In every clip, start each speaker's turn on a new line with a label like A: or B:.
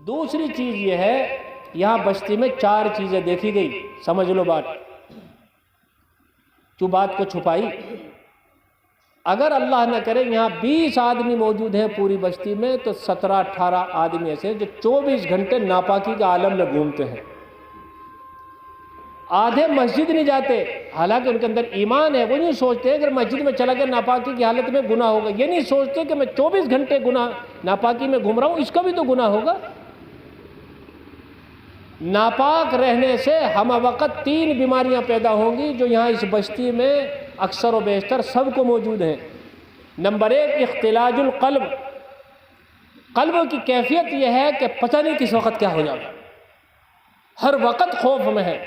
A: دوسری چیز یہ ہے، یہاں بستی میں 4 چیزیں دیکھی گئی، سمجھ لو بات، جو بات کو چھپائی۔ اگر اللہ نہ کرے یہاں 20 آدمی موجود ہیں پوری بستی میں، تو 17-18 آدمی ایسے جو 24 گھنٹے ناپاکی کے عالم میں گھومتے ہیں۔ آدھے مسجد نہیں جاتے، حالانکہ ان کے اندر ایمان ہے، وہ نہیں سوچتے اگر مسجد میں چلا گیا ناپاکی کی حالت میں گناہ ہوگا، یہ نہیں سوچتے کہ میں 24 گھنٹے ناپاکی میں گھوم رہا ہوں، اس کا بھی تو گناہ ہوگا۔ ناپاک رہنے سے ہم وقت 3 بیماریاں پیدا ہوں گی، جو یہاں اس بستی میں اکثر و بیشتر سب کو موجود ہیں۔ نمبر 1، اختلاج القلب۔ قلب کی کیفیت یہ ہے کہ پتہ نہیں کس وقت کیا ہو جائے، ہر وقت خوف میں ہے۔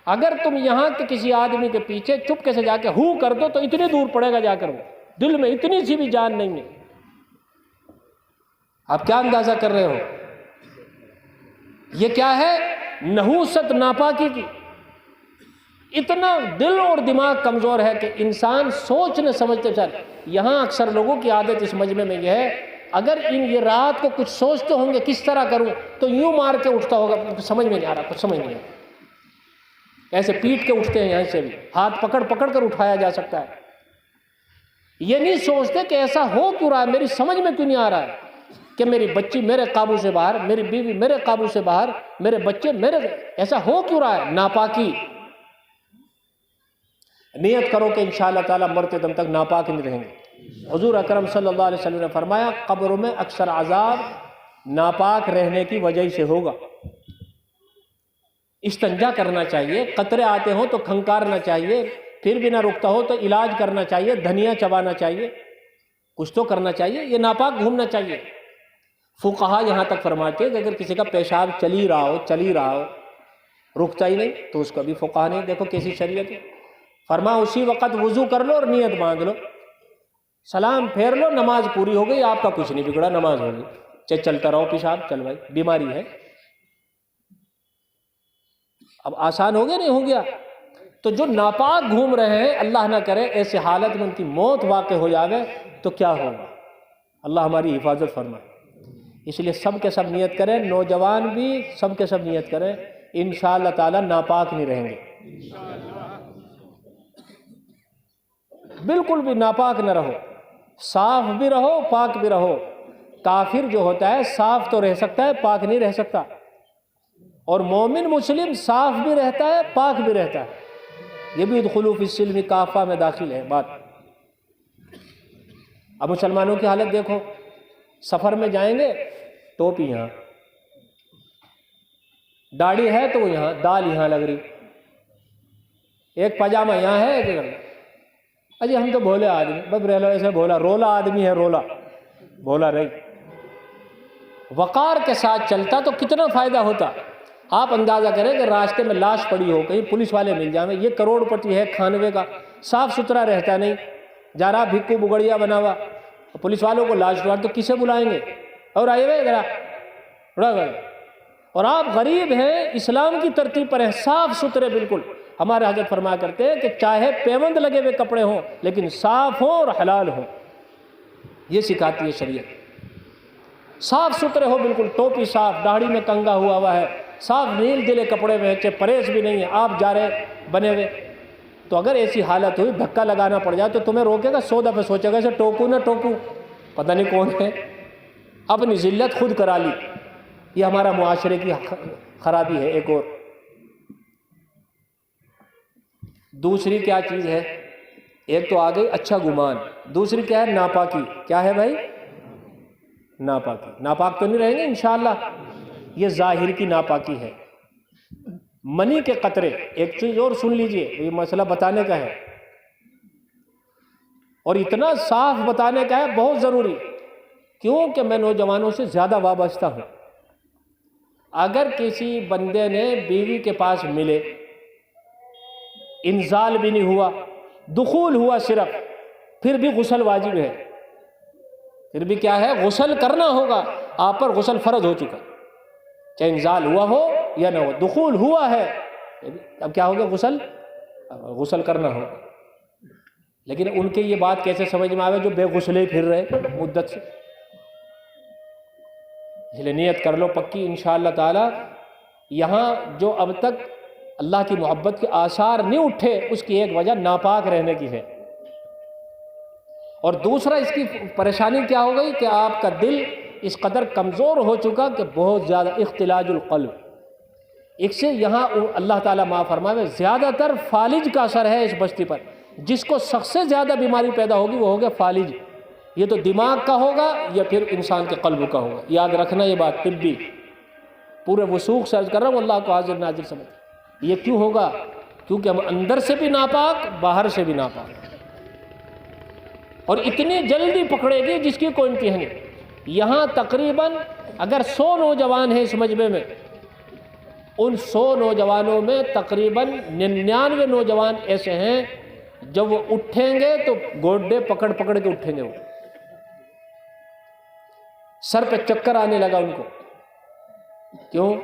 A: اگر تم یہاں کے کسی آدمی کے پیچھے چپکے سے جا کے ہو کر دو تو اتنی دور پڑے گا جا کر، وہ دل میں اتنی سی بھی جان نہیں ہے۔ آپ کیا اندازہ کر رہے ہو؟ یہ کیا ہے؟ نحوست ناپاکی کی۔ اتنا دل اور دماغ کمزور ہے کہ انسان سوچنے سمجھتے چل۔ یہاں اکثر لوگوں کی عادت اس مجمع میں یہ ہے، اگر یہ رات کو کچھ سوچتے ہوں گے کس طرح کروں تو یوں مار کے اٹھتا ہوگا، سمجھ میں نہیں آ رہا، کچھ سمجھ نہیں آ رہا، ایسے پیٹ کے اٹھتے ہیں، یہاں سے بھی ہاتھ پکڑ پکڑ کر اٹھایا جا سکتا ہے۔ یہ نہیں سوچتے کہ ایسا ہو کیوں رہا ہے، میری سمجھ میں کیوں نہیں آ رہا ہے کہ میری بچی میرے قابو سے باہر، میری بیوی میرے قابو سے باہر، میرے بچے میرے، ایسا ہو کیوں رہا ہے؟ ناپاکی۔ نیت کرو کہ انشاءاللہ تعالیٰ مرتے دم تک ناپاک نہیں رہیں گے۔ حضور اکرم صلی اللہ علیہ وسلم نے فرمایا، قبروں میں اکثر عذاب ناپاک رہنے کی وجہ سے ہوگا۔ استنجا کرنا چاہیے، قطرے آتے ہوں تو کھنکارنا چاہیے، پھر بھی نہ رکتا ہو تو علاج کرنا چاہیے، دھنیا چبانا چاہیے، کچھ تو کرنا چاہیے، یہ ناپاک گھومنا چاہیے۔ فقہا یہاں تک فرماتے ہیں کہ اگر کسی کا پیشاب چل ہی رہا ہو رکتا ہی نہیں تو اس کا بھی فقہا نہیں، دیکھو کیسی شریعت ہے۔ فرما اسی وقت وضو کر لو اور نیت باندھ لو، سلام پھیر لو، نماز پوری ہو گئی، آپ کا کچھ نہیں بگڑا، نماز ہوگی، چاہے چلتا رہو پیشاب، چل بھائی بیماری ہے۔ اب آسان ہو گیا نہیں ہو گیا؟ تو جو ناپاک گھوم رہے ہیں، اللہ نہ کرے ایسے حالت میں ان کی موت واقع ہو جاوے تو کیا ہوگا؟ اللہ ہماری حفاظت فرمائے۔ اس لیے سب کے سب نیت کریں، نوجوان بھی سب کے سب نیت کریں، انشاءاللہ تعالی ناپاک نہیں رہیں گے، بالکل بھی ناپاک نہ رہو، صاف بھی رہو پاک بھی رہو۔ کافر جو ہوتا ہے صاف تو رہ سکتا ہے، پاک نہیں رہ سکتا، اور مومن مسلم صاف بھی رہتا ہے پاک بھی رہتا ہے۔ یہ بھی ادخلوا فی السلم کافہ میں داخل ہے بات۔ اب مسلمانوں کی حالت دیکھو، سفر میں جائیں گے ٹوپی یہاں، داڑھی ہے تو یہاں، دال یہاں لگ رہی، ایک پاجامہ یہاں ہے ایک ادھر۔ اجی ہم تو بھولے آدمی، بس رہ لو ایسے، رولا آدمی ہے، بھولا رہی۔ وقار کے ساتھ چلتا تو کتنا فائدہ ہوتا۔ آپ اندازہ کریں کہ راستے میں لاش پڑی ہو، کہیں پولیس والے مل جائیں، یہ کروڑ پتی ہے کھانوے کا، صاف ستھرا رہتا نہیں، جا رہا بھکو بگڑیا بنا ہوا، پولیس والوں کو لاش ڈال تو کسے بلائیں گے؟ اور آئے ہوئے ذرا، اور آپ غریب ہیں، اسلام کی ترتیب پر ہیں، صاف ستھرے بالکل۔ ہمارے حضرت فرمایا کرتے ہیں کہ چاہے پیوند لگے ہوئے کپڑے ہوں لیکن صاف ہوں اور حلال ہوں، یہ سکھاتی ہے شریعت۔ صاف ستھرے ہو بالکل، ٹوپی صاف، داڑھی میں کنگا ہوا ہے، صاف نیل دلے کپڑے میں، چاہے پریس بھی نہیں ہے، آپ جا رہے بنے ہوئے، تو اگر ایسی حالت ہوئی دھکا لگانا پڑ جائے تو تمہیں روکے گا؟ 100 دفعہ سوچے گا اسے ٹوکوں نہ ٹوکوں، پتہ نہیں کون ہے، اپنی ذلت خود کرا لی۔ یہ ہمارا معاشرے کی خرابی ہے ایک اور۔ دوسری کیا چیز ہے؟ ایک تو آ گئی اچھا گمان، دوسری کیا ہے؟ ناپاکی۔ کیا ہے بھائی؟ ناپاکی۔ ناپاک تو نہیں رہیں گے انشاءاللہ، یہ ظاہر کی ناپاکی ہے۔ منی کے قطرے، ایک چیز اور سن لیجئے، یہ مسئلہ بتانے کا ہے اور اتنا صاف بتانے کا ہے، بہت ضروری، کیونکہ میں نوجوانوں سے زیادہ وابستہ ہوں۔ اگر کسی بندے نے بیوی کے پاس ملے، انزال بھی نہیں ہوا، دخول ہوا صرف، پھر بھی غسل واجب ہے، پھر بھی کیا ہے؟ غسل کرنا ہوگا، آپ پر غسل فرض ہو چکا، چاہے انزال ہوا ہو یا نہ ہو، دخول ہوا ہے، اب کیا ہوگا؟ غسل کرنا ہوگا۔ لیکن ان کے یہ بات کیسے سمجھ میں آئے جو بے غسلے پھر رہے مدت سے؟ اس لیے نیت کر لو پکی انشاءاللہ تعالی، یہاں جو اب تک اللہ کی محبت کے آثار نہیں اٹھے اس کی ایک وجہ ناپاک رہنے کی ہے، اور دوسرا اس کی پریشانی کیا ہو گئی کہ آپ کا دل اس قدر کمزور ہو چکا کہ بہت زیادہ اختلاج القلب، ایک سے یہاں اللہ تعالیٰ معاف فرمائے زیادہ تر فالج کا اثر ہے اس بستی پر، جس کو سب سے زیادہ بیماری پیدا ہوگی وہ ہوگا فالج، یہ تو دماغ کا ہوگا یا پھر انسان کے قلب کا ہوگا، یاد رکھنا یہ بات طبی پورے وثوق سے عرض کر رہا ہوں، اللہ کو حاضر ناظر سمجھ۔ یہ کیوں ہوگا؟ کیونکہ ہم اندر سے بھی ناپاک، باہر سے بھی ناپاک، اور اتنی جلدی پکڑے گی جس کی کوئی انتہا نہیں۔ یہاں تقریباً اگر 100 نوجوان ہیں اس مجمع میں، ان 100 نوجوانوں میں تقریباً 99 نوجوان ایسے ہیں جب وہ اٹھیں گے تو گوڈے پکڑ پکڑ کے اٹھیں گے، وہ سر پہ چکر آنے لگا ان کو۔ کیوں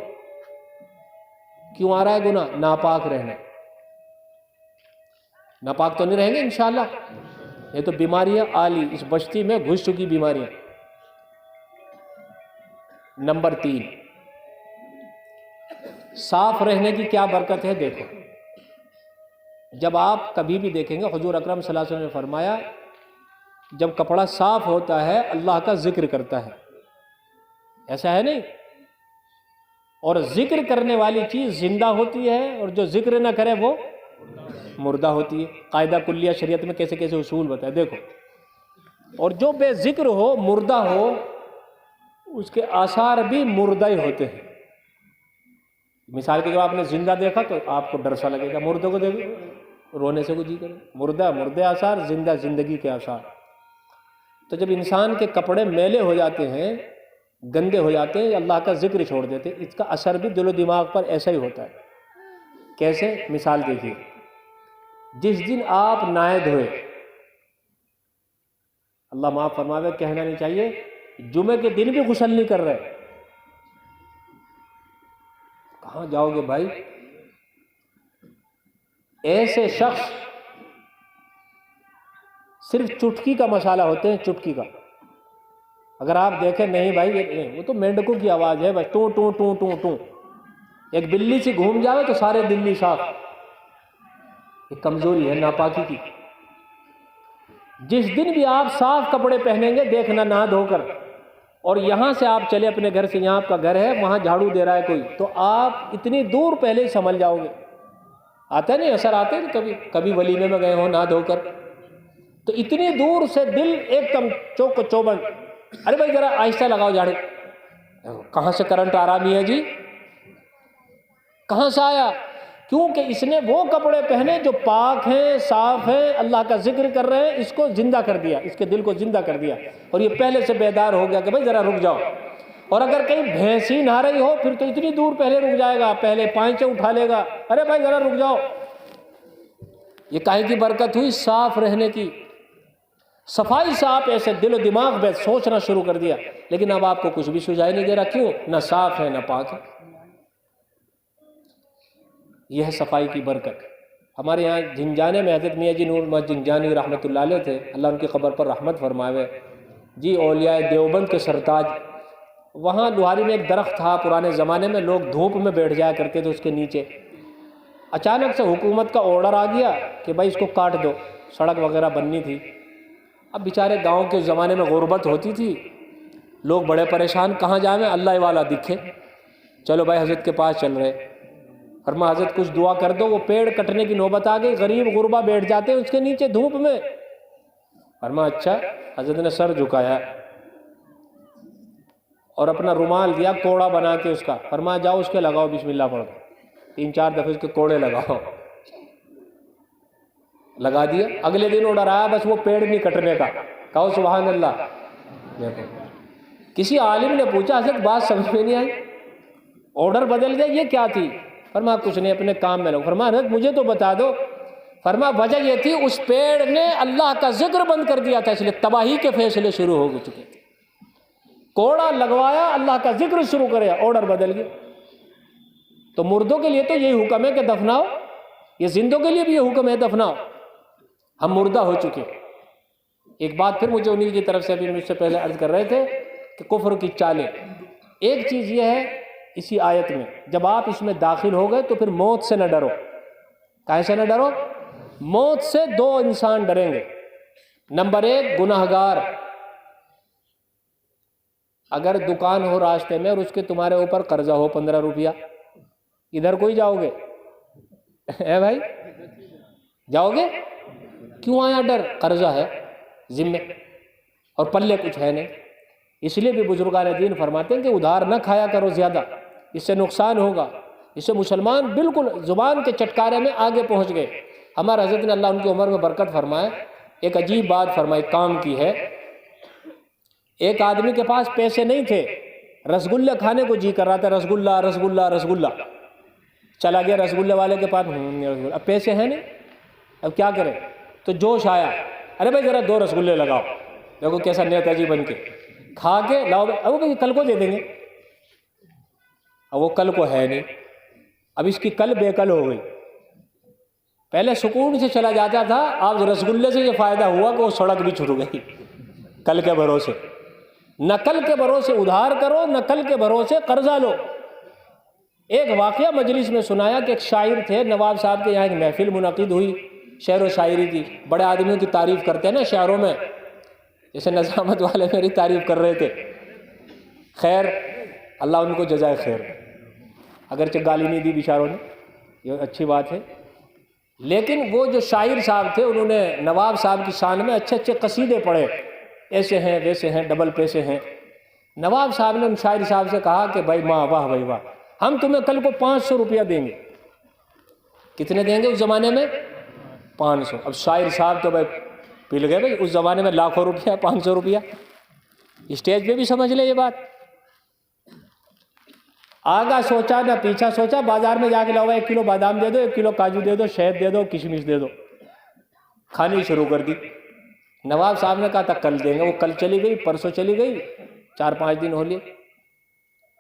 A: آ رہا ہے گناہ؟ ناپاک رہنا۔ ناپاک تو نہیں رہیں گے انشاءاللہ، یہ تو بیماریاں عالی اس بستی میں گھس چکی بیماریاں۔ نمبر 3، صاف رہنے کی کیا برکت ہے؟ دیکھو، جب آپ کبھی بھی دیکھیں گے حضور اکرم صلی اللہ علیہ وسلم نے فرمایا جب کپڑا صاف ہوتا ہے اللہ کا ذکر کرتا ہے، ایسا ہے نہیں؟ اور ذکر کرنے والی چیز زندہ ہوتی ہے اور جو ذکر نہ کرے وہ مردہ ہوتی ہے۔ قاعدہ کلیہ شریعت میں کیسے کیسے اصول بتائے دیکھو، اور جو بے ذکر ہو، مردہ ہو، اس کے آثار بھی مردہ ہی ہوتے ہیں۔ مثال کے جب آپ نے زندہ دیکھا تو آپ کو ڈر سا لگے گا، مردے کو دیکھو رونے سے کوئی جی کرے، مردے آثار، زندہ زندگی کے آثار۔ تو جب انسان کے کپڑے میلے ہو جاتے ہیں، گندے ہو جاتے ہیں، اللہ کا ذکر چھوڑ دیتے، اس کا اثر بھی دل و دماغ پر ایسا ہی ہوتا ہے۔ کیسے؟ مثال دیکھیے، جس دن آپ نہائے دھوئے، اللہ معاف فرماوے کہنا نہیں چاہیے، جمعے کے دن بھی غسل نہیں کر رہے، کہاں جاؤ گے بھائی؟ ایسے شخص صرف چٹکی کا مسالہ ہوتے ہیں، چٹکی کا۔ اگر آپ دیکھیں نہیں بھائی وہ تو مینڈکوں کی آواز ہے بس، ٹوں ٹوں ٹوں ٹوں ٹوں، ایک بلی سے گھوم جاوے تو سارے دلی صاف، یہ کمزوری ہے ناپاکی کی۔ جس دن بھی آپ صاف کپڑے پہنیں گے، دیکھنا نہا دھو کر، اور یہاں سے آپ چلے اپنے گھر سے، یہاں آپ کا گھر ہے، وہاں جھاڑو دے رہا ہے کوئی، تو آپ اتنی دور پہلے ہی سنبھل جاؤ گے۔ آتا نہیں اثر آتے ہیں کبھی ولیمے میں گئے ہوں نہا دھو کر، تو اتنی دور سے دل ایک دم چوک چوبند، ارے بھائی ذرا آہستہ لگاؤ جھاڑو، کہاں سے کرنٹ آرامی ہے جی، کہاں سے آیا؟ کیونکہ اس نے وہ کپڑے پہنے جو پاک ہیں، صاف ہیں، اللہ کا ذکر کر رہے ہیں، اس کو زندہ کر دیا، اس کے دل کو زندہ کر دیا، اور یہ پہلے سے بیدار ہو گیا کہ بھائی ذرا رک جاؤ۔ اور اگر کہیں بھینسی نہا رہی ہو پھر تو اتنی دور پہلے رک جائے گا، پہلے پائنچے اٹھا لے گا، ارے بھائی ذرا رک جاؤ۔ یہ کاہے کی برکت ہوئی؟ صاف رہنے کی، صفائی سے آپ ایسے دل و دماغ میں سوچنا شروع کر دیا، لیکن اب آپ کو کچھ بھی سجائی نہیں دے رہا، کیوں؟ نہ صاف ہے نہ پاک ہے۔ یہ ہے صفائی کی برکت۔ ہمارے یہاں جھنجانے میں حضرت میاں جی نور محمد جھنجانی رحمۃ اللہ علیہ تھے، اللہ ان کی قبر پر رحمت فرمائے جی، اولیاء دیوبند کے سرتاج۔ وہاں لوہاری میں ایک درخت تھا، پرانے زمانے میں لوگ دھوپ میں بیٹھ جایا کرتے تھے اس کے نیچے۔ اچانک سے حکومت کا آرڈر آ گیا کہ بھائی اس کو کاٹ دو، سڑک وغیرہ بننی تھی۔ اب بیچارے گاؤں کے زمانے میں غربت ہوتی تھی، لوگ بڑے پریشان، کہاں جائیں؟ اللہ والا دکھے، چلو بھائی حضرت کے پاس چل رہے، فرما حضرت کچھ دعا کر دو۔ وہ پیڑ کٹنے کی نوبت آ گئی، غریب غربا بیٹھ جاتے ہیں اس کے نیچے دھوپ میں۔ فرما اچھا۔ حضرت نے سر جھکایا اور اپنا رومال دیا کوڑا بنا کے اس کا، فرما جاؤ اس کے لگاؤ بسم اللہ پڑھ کے، 3-4 دفعے اس کے کوڑے لگاؤ۔ لگا دیا۔ اگلے دن آرڈر آیا بس وہ پیڑ نہیں کٹنے کا، کہو سبحان اللہ۔ دیکھو کسی عالم نے پوچھا حضرت بات سمجھ میں نہیں آئی، آرڈر بدل گیا، یہ کیا تھی؟ فرما کچھ نہیں، اپنے کام میں لگو۔ فرما حضرت مجھے تو بتا دو۔ فرما وجہ یہ تھی اس پیڑ نے اللہ کا ذکر بند کر دیا تھا، اس لیے تباہی کے فیصلے شروع ہو چکے تھے۔ کوڑا لگوایا، اللہ کا ذکر شروع کرے، آرڈر بدل گیا۔ تو مردوں کے لیے تو یہی حکم ہے کہ دفناؤ، یہ زندوں کے لیے بھی یہ حکم ہے دفناؤ، ہم مردہ ہو چکے۔ ایک بات پھر مجھے انہی کی طرف سے ابھی مجھ سے پہلے عرض کر رہے تھے کہ کفر کی چالیں، ایک چیز یہ ہے اسی آیت میں، جب آپ اس میں داخل ہو گئے تو پھر موت سے نہ ڈرو۔ کہاں سے نہ ڈرو؟ موت سے دو انسان ڈریں گے۔ نمبر ایک، گناہگار۔ اگر دکان ہو راستے میں اور اس کے تمہارے اوپر قرضہ ہو 15 روپیہ، ادھر کوئی جاؤ گے؟ اے بھائی جاؤ گے؟ کیوں آیا ڈر؟ قرضہ ہے ذمے اور پلے کچھ ہے نہیں۔ اس لیے بھی بزرگان دین فرماتے ہیں کہ ادھار نہ کھایا کرو زیادہ، اس سے نقصان ہوگا۔ اس سے مسلمان بالکل زبان کے چٹکارے میں آگے پہنچ گئے۔ ہمارے حضرت نے اللہ ان کی عمر میں برکت فرمائے، ایک عجیب بات فرمائی، کام کی ہے۔ ایک آدمی کے پاس پیسے نہیں تھے، رسگلے کھانے کو جی کر رہا تھا، رسگلہ رسگلہ رسگلہ، چلا گیا رسگلے والے کے پاس، اب پیسے ہیں نہیں، اب کیا کرے؟ تو جوش آیا، ارے بھائی ذرا 2 رسگلے لگاؤ، دیکھو کیسا نیتا جی بن کے کھا کے لاؤ، اب بھائی کل کو دے دیں گے، اب وہ کل کو ہے نہیں، اب اس کی کل بے کل ہو گئی۔ پہلے سکون سے چلا جاتا تھا، اب رسگلے سے یہ فائدہ ہوا کہ وہ سڑک بھی چھوٹ گئی کل کے بھروسے۔ نہ کل کے بھروسے ادھار کرو، نہ کل کے بھروسے قرضہ لو۔ ایک واقعہ مجلس میں سنایا کہ ایک شاعر تھے، نواب صاحب کے یہاں ایک محفل منعقد ہوئی، شعر و شاعری کی، بڑے آدمیوں کی تعریف کرتے ہیں نا شعروں میں، جیسے نظامت والے میری تعریف کر رہے تھے، خیر اللہ ان کو جزائے خیر، اگرچہ گالی نہیں دی بیچاروں نے، یہ اچھی بات ہے۔ لیکن وہ جو شاعر صاحب تھے انہوں نے نواب صاحب کی شان میں اچھے اچھے قصیدے پڑھے، ایسے ہیں ویسے ہیں، ڈبل پیسے ہیں۔ نواب صاحب نے ان شاعر صاحب سے کہا کہ بھائی ماں واہ بھائی واہ، ہم تمہیں کل کو 500 روپیہ دیں گے۔ کتنے دیں گے اس زمانے میں؟ 500۔ اب شاعر صاحب تو بھائی پل گئے، بھائی اس زمانے میں لاکھوں روپیہ، 500 روپیہ، اسٹیج پہ بھی سمجھ لے یہ بات۔ آگا سوچا نہ پیچھا سوچا، بازار میں جا کے لاؤ 1 کلو بادام دے دو، 1 کلو کاجو دے دو، شہد دے دو، کشمش دے دو، کھانی شروع کر دی۔ نواب صاحب نے کہا تھا کل دیں گے، وہ کل چلی گئی، پرسوں چلی گئی، 4-5 دن ہو لیے۔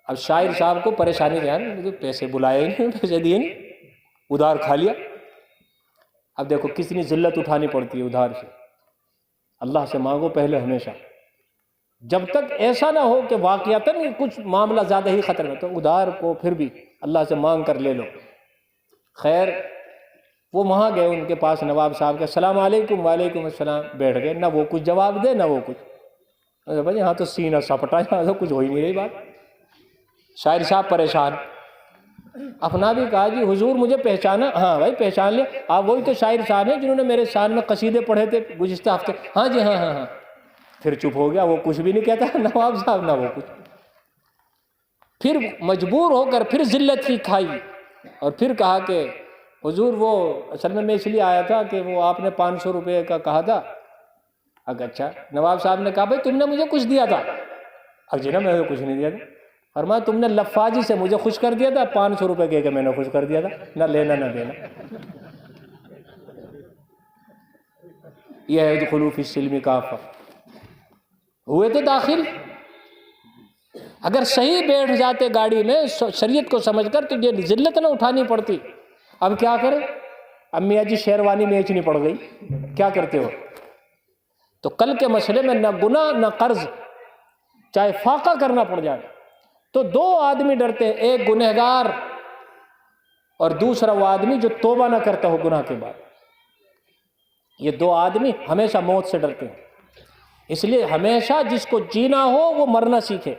A: اب شاعر صاحب کو پریشانی ہے، مجھے پیسے بلائے ہی نہیں، پیسے دیے نہیں، ادھار کھا لیا۔ اب دیکھو کتنی ذلت اٹھانی پڑتی ہے ادھار سے۔ اللہ سے مانگو پہلے ہمیشہ، جب تک ایسا نہ ہو کہ واقعتاً کچھ معاملہ زیادہ ہی خطر میں، تو ادھار کو پھر بھی اللہ سے مانگ کر لے لو۔ خیر وہ وہاں گئے ان کے پاس نواب صاحب کے، السلام علیکم، وعلیکم السلام، بیٹھ گئے، نہ وہ کچھ جواب دے نہ وہ کچھ۔ بھائی یہاں تو سینہ سپٹا، یہاں تو کچھ ہو ہی نہیں رہی بات۔ شاعر صاحب پریشان، اپنا بھی کہا جی حضور مجھے پہچانا؟ ہاں بھائی پہچان لیا، آپ وہی تو شاعر صاحب ہیں جنہوں نے میرے شان میں قصیدے پڑھے تھے گزشتہ ہفتے؟ ہاں جی ہاں ہاں ہاں۔ پھر چپ ہو گیا، وہ کچھ بھی نہیں کہتا نواب صاحب، نہ وہ کچھ۔ پھر مجبور ہو کر پھر ذلت کی کھائی اور پھر کہا کہ حضور وہ اصل میں اس لیے آیا تھا کہ وہ آپ نے 500 روپے کا کہا تھا۔ اچھا، نواب صاحب نے کہا بھائی تم نے مجھے کچھ دیا تھا؟ جی نا میں نے کچھ نہیں دیا تھا۔ فرمایا تم نے لفاظی سے مجھے خوش کر دیا تھا، 500 روپے کہہ کے میں نے خوش کر دیا تھا، نہ لینا نہ دینا۔ یہ ہے ادخلوا فی السلم کافہ، ہوئے تھے داخل۔ اگر صحیح بیٹھ جاتے گاڑی میں شریعت کو سمجھ کر تو یہ ذلت نہ اٹھانی پڑتی۔ اب کیا کرے؟ امی جی شیروانی بیچنی پڑ گئی، کیا کرتے ہو؟ تو کل کے مسئلے میں نہ گناہ نہ قرض، چاہے فاقہ کرنا پڑ جائے، تو 2 آدمی ڈرتے ہیں، ایک گنہگار اور دوسرا وہ آدمی جو توبہ نہ کرتا ہو گناہ کے بعد۔ یہ 2 آدمی ہمیشہ موت سے ڈرتے ہیں۔ اس لیے ہمیشہ جس کو جینا ہو وہ مرنا سیکھے۔